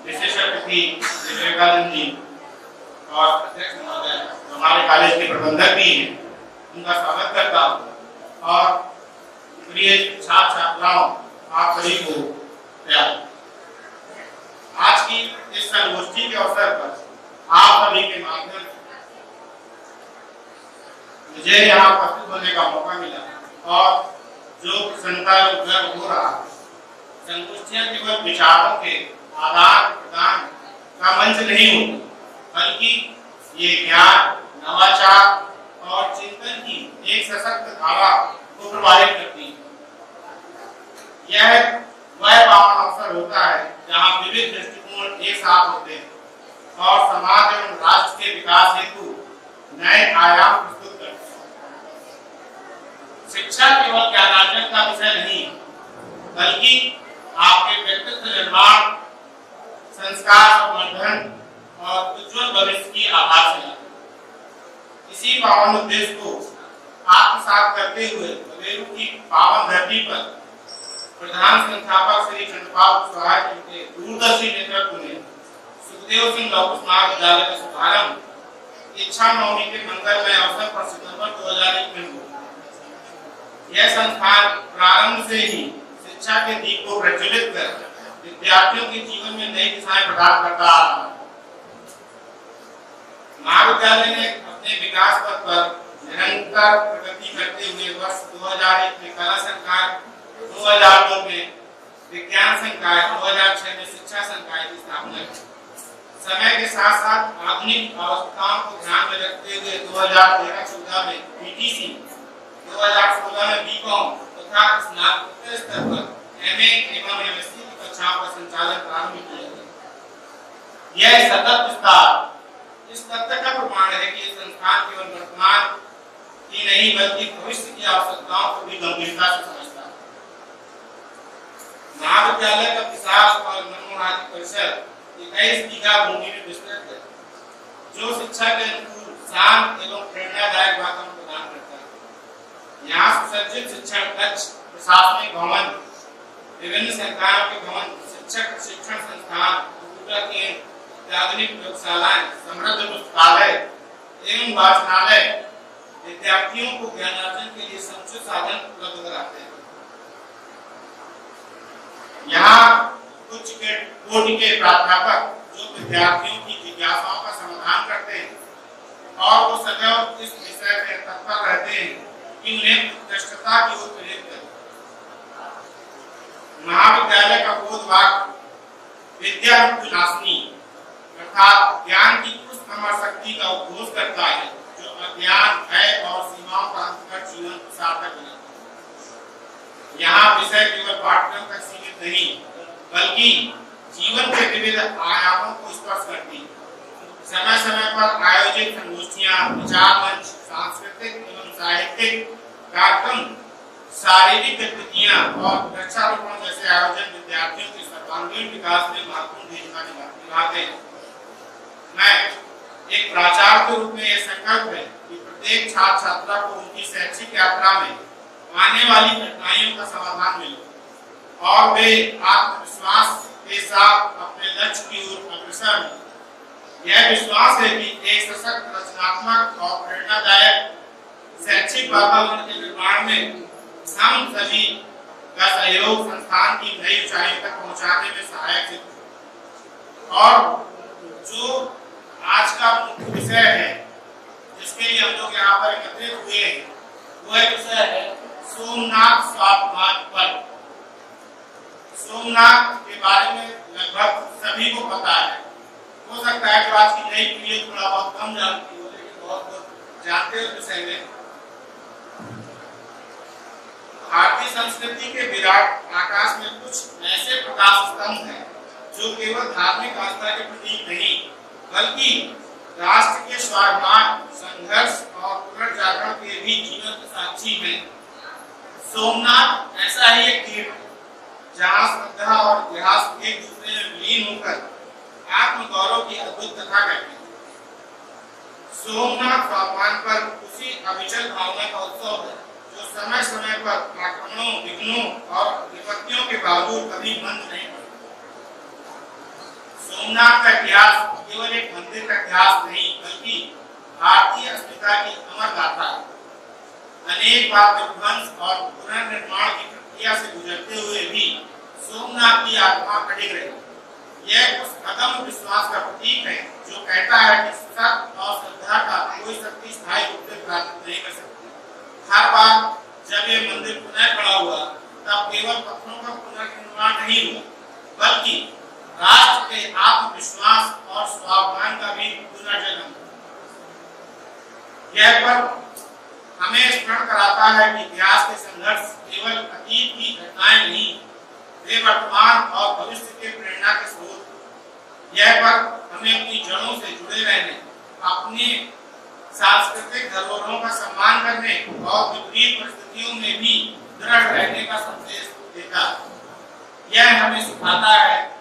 विशेष अतिथि विवेकानंद जी और अध्यक्ष महोदय हमारे कॉलेज के प्रबंधक भी हैं, उनका स्वागत करता हूँ। और प्रिय छात्र छात्राओं, आप सभी को प्यार। आज की इस संगोष्ठी के अवसर पर आप सभी के माध्यम से मुझे यहाँ उपस्थित होने का मौका मिला और जो प्रसन्नता हो रहा है, संगोष्ठियां केवल विचारों के आदान प्रदान का मंच नहीं होती, बल्कि ये ज्ञान, नवाचार और चिंतन की एक सशक्त धारा को प्रभावित करती है। यह वह पावन अवसर होता है जहाँ विविध दृष्टिकोण एक साथ होते हैं और समाज एवं राष्ट्र के विकास हेतु नए आयाम प्रस्तुत करते हैं। शिक्षा केवल ज्ञानार्जन का विषय नहीं, बल्कि आपके व्यक्तित्व निर्माण, संस्कार संवर्धन और उज्जवल भविष्य की आधारशिला है। इसी पावन उद्देश्य को आत्मसात करते हुए बरेली की पावन धरती पर प्रधान संस्थापक श्री चंद्रपाल कुशवाहा जी के दूरदर्शी नेतृत्व में सुखदेव सिंह लघु स्मारक विद्यालय का शुभारंभ इच्छा नवमी के मंगलमय अवसर पर सितंबर 2001 में हुआ। यह संस्थान प्रारंभ से ही शिक्षा के दीप को प्रज्वलित कर विद्यार्थियों के जीवन में नई दिशाएं प्रदान करता आ रहा है। महाविद्यालय ने अपने विकास पथ पर निरंतर प्रगति करते हुए वर्ष 2001 में कला संकाय, 2002 में विज्ञान संकाय, 2006 में शिक्षा संकाय की स्थापना की। समय के साथ साथ आधुनिक आवश्यकताओं को ध्यान में रखते हुए 2013-14 में पीटीसी, 2016 में बीकॉम तथा स्नातकोत्तर स्तर पर एमए एवं एमएससी की कक्षाओं का संचालन प्रारंभ किया गया। यह सतत विस्तार इस तथ्य का प्रमाण है कि संस्थान केवल वर्तमान ही नहीं बल्कि भविष्य की आवश्यकताओं को भी गंभीरता से समझता है। महाविद्यालय का विशाल और मनमोहक परिसर 21 बीघा भूमि में विस्तृत है, जो शिक्षा के अनुकूल शांत एवं प्रेरणादायक वातावरण प्रदान करता है। यहाँ सुसज्जित शिक्षण कक्ष, प्रशासनिक भवन, विभिन्न संकायों के भवन, शिक्षक शिक्षण संस्थान, कंप्यूटर केंद्र, आधुनिक प्रयोगशालाएं, समृद्ध पुस्तकालय एवं वाचनालय विद्यार्थियों को ज्ञानार्जन के लिए समुचित साधन उपलब्ध कराते हैं। यहाँ उच्च कोटि के प्राध्यापक जो विद्यार्थियों की जिज्ञासाओं का समाधान करते हैं और वो सदैव इस विषय में तत्पर रहते हैं कि उन्हें उत्कृष्टता की ओर प्रेरित करें। महाविद्यालय का बोधवाक्य विद्या विनाशिनी अर्थात ज्ञान की उस अमर शक्ति का उद्घोष करता है जो अज्ञान, भय और सीमाओं का अंत कर जीवन को सार्थक बनाता है। यहाँ विषय केवल पाठ्यक्रम तक सीमित नहीं, बल्कि जीवन के विविध आयामों को स्पर्श करती है। समय समय पर आयोजित संगोष्ठियां, विचार मंच, सांस्कृतिक एवं साहित्यिक कार्यक्रम, शारीरिक गतिविधियां और वृक्षारोपण जैसे आयोजन विद्यार्थियों के सर्वांगीण विकास में महत्वपूर्ण भूमिका निभाते हैं। मैं एक प्राचार्य के रूप में यह संकल्प है कि प्रत्येक छात्र छात्रा को उनकी शैक्षिक यात्रा में आने वाली कठिनाइयों का समाधान मिले और वे आत्मविश्वास के साथ अपने लक्ष्य की ओर अग्रसर हों। यह विश्वास है कि एक सशक्त, रचनात्मक और प्रेरणादायक शैक्षिक वातावरण के निर्माण में हम सभी का सहयोग संस्थान की नई ऊंचाई तक पहुंचाने में सहायक सिद्ध। और जो आज का मुख्य विषय है जिसके लिए हम लोग यहाँ पर एकत्रित हुए हैं, वह विषय है सोमनाथ स्वाभिमान पर्व। सोमनाथ के बारे में लगभग सभी को पता है। हो सकता है कि आज की नई पीढ़ी थोड़ा बहुत कम जानती हो, लेकिन बहुत जानते हो विषय में। भारतीय संस्कृति के विराट आकाश में कुछ ऐसे प्रकाश स्तंभ हैं जो केवल धार्मिक आस्था के प्रतीक नहीं, बल्कि राष्ट्र के स्वाभिमान, संघर्ष और पुनर्जागरण के भी जीवंत साक्षी हैं। सोमनाथ ऐसा ही एक तीर्थ जहाँ श्रद्धा और इतिहास एक दूसरे में विलीन होकर आत्मगौरव की अद्भुत कथा कहते हैं। सोमनाथ स्वाभिमान पर उसी अविचल भावना का उत्सव है जो समय समय पर आक्रमणों, विघ्नों और विपत्तियों के बावजूद कभी बंद नहीं पड़ता। सोमनाथ का इतिहास केवल एक मंदिर का इतिहास नहीं बल्कि भारतीय अस्मिता की अमर गाथा है। अनेक बार विध्वंस और पुनर्निर्माण की प्रक्रिया से गुजरते हुए भी सोमनाथ की आत्मा अडिग रही। यह उस अदम्य विश्वास का प्रतीक है जो कहता है कि सत्य और श्रद्धा का कोई शक्ति स्थायी रूप से प्राप्त नहीं कर सकती। हर बार जब यह मंदिर पुनः खड़ा हुआ तब केवल पत्थरों का पुनर्निर्माण नहीं हुआ बल्कि राष्ट्र के आत्मविश्वास और स्वाभिमान का भी पुनर्जन्म। यह पर हमें स्मरण कराता है कि इतिहास के संघर्ष केवल अतीत की घटनाएं नहीं, वे वर्तमान और भविष्य के प्रेरणा के स्रोत। यह पर हमें अपनी जड़ों से जुड़े रहने, अपने सांस्कृतिक धरोहरों का सम्मान करने और विपरीत परिस्थितियों में भी दृढ़ रहने का संदेश देता है। यह हमें सिखाता है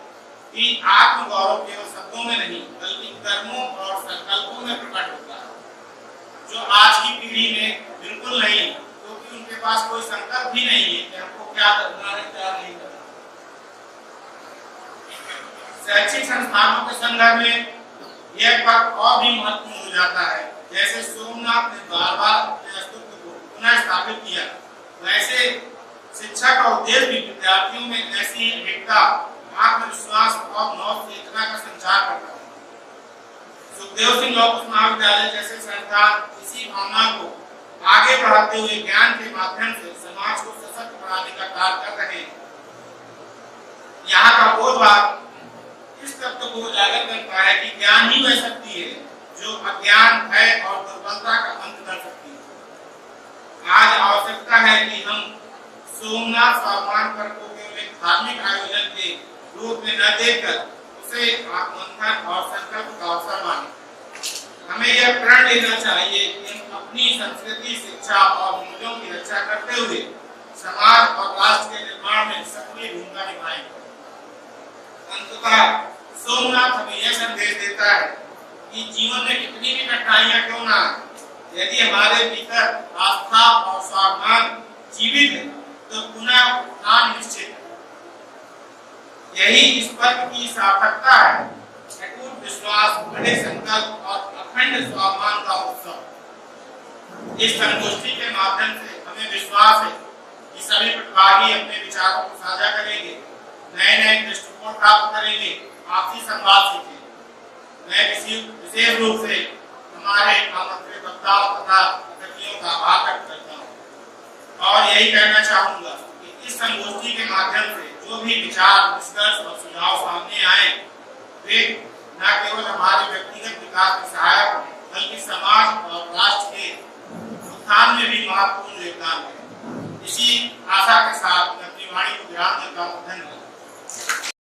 कि आत्मगौरव केवल शब्दों में नहीं बल्कि कर्मों और संकल्पों में प्रकट होता है, जो आज की पीढ़ी में बिल्कुल नहीं, क्योंकि उनके पास कोई संकल्प भी नहीं है कि हमको क्या करना है क्या नहीं करना। शैक्षिक संस्थानों के संदर्भ में यह पद और भी महत्वपूर्ण हो जाता है। जैसे सोमनाथ ने बार-बार अपने अस्तित्व को पुनः स्थापित किया, वैसे शिक्षा का उद्देश्य भी विद्यार्थियों में ऐसी ही एकता, आत्मविश्वास और नव चेतना का संचार करता है। सुखदेव सिंह लॉ कुश महाविद्यालय जैसे संस्थान इसी भावना को आगे बढ़ाते हुए ज्ञान के माध्यम से समाज को सशक्त बनाने का कार्य कर रहे हैं। यहाँ का बोधवाद इस तत्व को उजागर करता है कि ज्ञान ही वह शक्ति है जो अज्ञान, भय और दुर्बलता का अंत कर सकती है। आज आवश्यकता है कि हम सोमनाथ स्वाभिमान पर्व को केवल एक धार्मिक आयोजन के रूप में न देखकर उसे आत्ममंथन और संकल्प का अवसर माने। हमें यह प्रण लेना चाहिए कि हम अपनी संस्कृति, शिक्षा और मूल्यों की रक्षा करते हुए समाज और राष्ट्र के निर्माण में सक्रिय भूमिका निभाएंगे। अंततः सोमनाथ हमें यह संदेश देता है कि जीवन में कितनी भी कठिनाइयां क्यों ना, यदि हमारे भीतर आस्था और स्वाभिमान जीवित है तो पुनः उत्थान निश्चित है। यही इस पर्व की सार्थकता है, अटूट विश्वास, बड़े संकल्प और अखंड स्वाभिमान का उत्सव। इस संगोष्ठी के माध्यम से हमें विश्वास है कि सभी प्रतिभागी अपने विचारों को साझा करेंगे, नए-नए दृष्टिकोण प्राप्त करेंगे, आपसी संवाद सीखेंगे। मैं विशेष रूप से हमारे आमंत्रित वक्ताओं तथा अतिथियों का आभार व्यक्त करता हूँ और यही कहना चाहूँगा कि इस संगोष्ठी के माध्यम से जो भी विचार, निष्कर्ष और सुझाव सामने आए वे न केवल हमारे व्यक्तिगत विकास में सहायक बल्कि समाज और राष्ट्र के उत्थान में भी महत्वपूर्ण योगदान है। इसी आशा के साथ मैं अपनी वाणी को विराम देता हूँ। धन्यवाद।